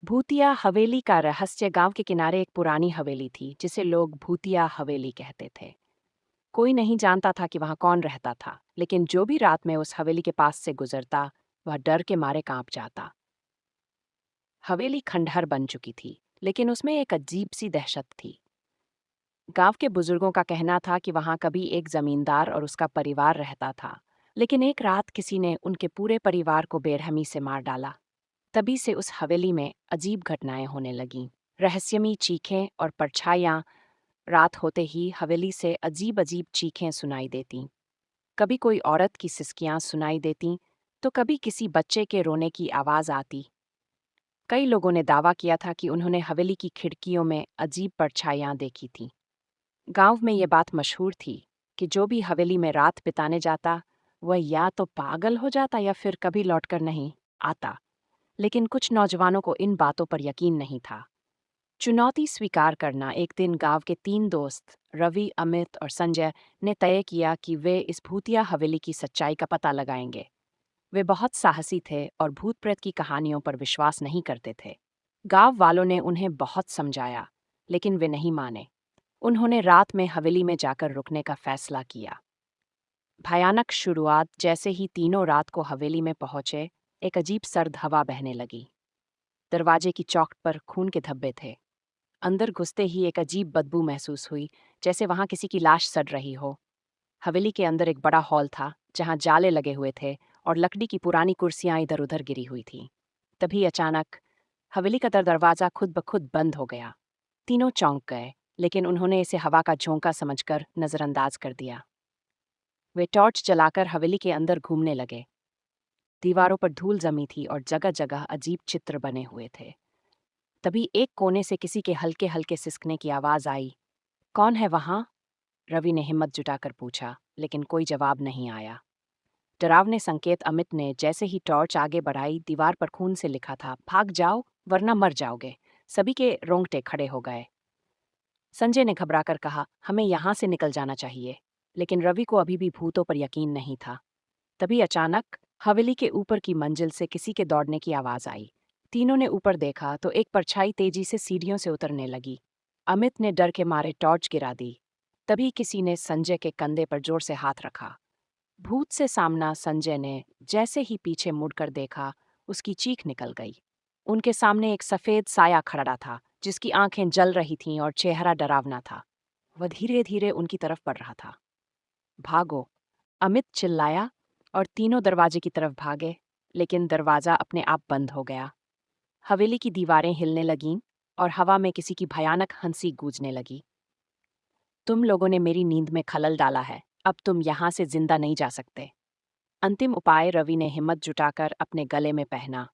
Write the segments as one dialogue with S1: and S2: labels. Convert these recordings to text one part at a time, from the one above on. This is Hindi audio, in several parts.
S1: भूतिया हवेली का रहस्य। गांव के किनारे एक पुरानी हवेली थी जिसे लोग भूतिया हवेली कहते थे। कोई नहीं जानता था कि वहां कौन रहता था, लेकिन जो भी रात में उस हवेली के पास से गुजरता वह डर के मारे कांप जाता। हवेली खंडहर बन चुकी थी, लेकिन उसमें एक अजीब सी दहशत थी। गांव के बुजुर्गों का कहना था कि वहां कभी एक जमींदार और उसका परिवार रहता था, लेकिन एक रात किसी ने उनके पूरे परिवार को बेरहमी से मार डाला। तभी से उस हवेली में अजीब घटनाएं होने लगीं। रहस्यमयी चीखें और परछाइयां। रात होते ही हवेली से अजीब अजीब चीखें सुनाई देतीं। कभी कोई औरत की सिसकियां सुनाई देतीं, तो कभी किसी बच्चे के रोने की आवाज आती। कई लोगों ने दावा किया था कि उन्होंने हवेली की खिड़कियों में अजीब परछाइयां देखी थीं। गांव में ये बात मशहूर थी कि जो भी हवेली में रात बिताने जाता, वह या तो पागल हो जाता या फिर कभी लौटकर नहीं आता। लेकिन कुछ नौजवानों को इन बातों पर यकीन नहीं था। चुनौती स्वीकार करना। एक दिन गांव के 3 दोस्त रवि, अमित और संजय ने तय किया कि वे इस भूतिया हवेली की सच्चाई का पता लगाएंगे। वे बहुत साहसी थे और भूत प्रेत की कहानियों पर विश्वास नहीं करते थे। गांव वालों ने उन्हें बहुत समझाया, लेकिन वे नहीं माने। उन्होंने रात में हवेली में जाकर रुकने का फैसला किया। भयानक शुरुआत। जैसे ही तीनों रात को हवेली में पहुंचे, एक अजीब सर्द हवा बहने लगी। दरवाजे की चौखट पर खून के धब्बे थे। अंदर घुसते ही एक अजीब बदबू महसूस हुई, जैसे वहां किसी की लाश सड़ रही हो। हवेली के अंदर एक बड़ा हॉल था, जहां जाले लगे हुए थे और लकड़ी की पुरानी कुर्सियां इधर उधर गिरी हुई थीं। तभी अचानक हवेली का दरवाजा खुद ब खुद बंद हो गया। तीनों चौंक गए, लेकिन उन्होंने इसे हवा का झोंका समझकर नजरअंदाज कर दिया। वे टॉर्च जलाकर हवेली के अंदर घूमने लगे। दीवारों पर धूल जमी थी और जगह जगह अजीब चित्र बने हुए थे। तभी एक कोने से किसी के हल्के हल्के सिसकने की आवाज आई। कौन है वहां? रवि ने हिम्मत जुटाकर पूछा, लेकिन कोई जवाब नहीं आया। डरावने संकेत। अमित ने जैसे ही टॉर्च आगे बढ़ाई, दीवार पर खून से लिखा था, भाग जाओ वरना मर जाओगे। सभी के रोंगटे खड़े हो गए। संजय ने घबराकर कहा, हमें यहां से निकल जाना चाहिए। लेकिन रवि को अभी भी भूतों पर यकीन नहीं था। तभी अचानक हवेली के ऊपर की मंजिल से किसी के दौड़ने की आवाज आई। तीनों ने ऊपर देखा तो एक परछाई तेजी से सीढ़ियों से उतरने लगी। अमित ने डर के मारे टॉर्च गिरा दी। तभी किसी ने संजय के कंधे पर जोर से हाथ रखा। भूत से सामना। संजय ने जैसे ही पीछे मुड़कर देखा, उसकी चीख निकल गई। उनके सामने एक सफेद साया खड़ा था, जिसकी आंखें जल रही थीं और चेहरा डरावना था। वह धीरे धीरे उनकी तरफ बढ़ रहा था। भागो! अमित चिल्लाया और तीनों दरवाजे की तरफ भागे, लेकिन दरवाजा अपने आप बंद हो गया। हवेली की दीवारें हिलने लगीं और हवा में किसी की भयानक हंसी गूंजने लगी। तुम लोगों ने मेरी नींद में खलल डाला है, अब तुम यहां से जिंदा नहीं जा सकते। अंतिम उपाय। रवि ने हिम्मत जुटाकर अपने गले में पहना,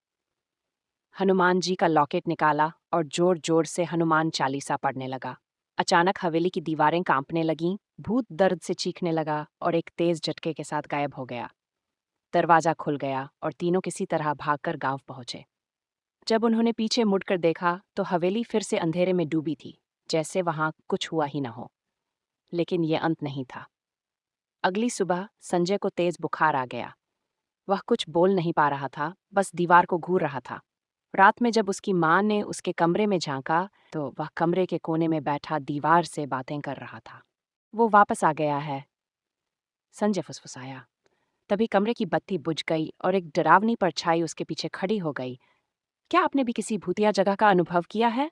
S1: हनुमान जी का लॉकेट निकाला और जोर जोर से हनुमान चालीसा पढ़ने लगा। अचानक हवेली की दीवारें कांपने लगीं, भूत दर्द से चीखने लगा और एक तेज झटके के साथ गायब हो गया। दरवाजा खुल गया और तीनों किसी तरह भागकर गांव पहुंचे। जब उन्होंने पीछे मुड़कर देखा तो हवेली फिर से अंधेरे में डूबी थी, जैसे वहां कुछ हुआ ही न हो। लेकिन ये अंत नहीं था। अगली सुबह संजय को तेज बुखार आ गया। वह कुछ बोल नहीं पा रहा था, बस दीवार को घूर रहा था। रात में जब उसकी माँ ने उसके कमरे में झांका, तो वह कमरे के कोने में बैठा दीवार से बातें कर रहा था। वो वापस आ गया है, संजय फुसफुसाया। तभी कमरे की बत्ती बुझ गई और एक डरावनी परछाई उसके पीछे खड़ी हो गई। क्या आपने भी किसी भूतिया जगह का अनुभव किया है?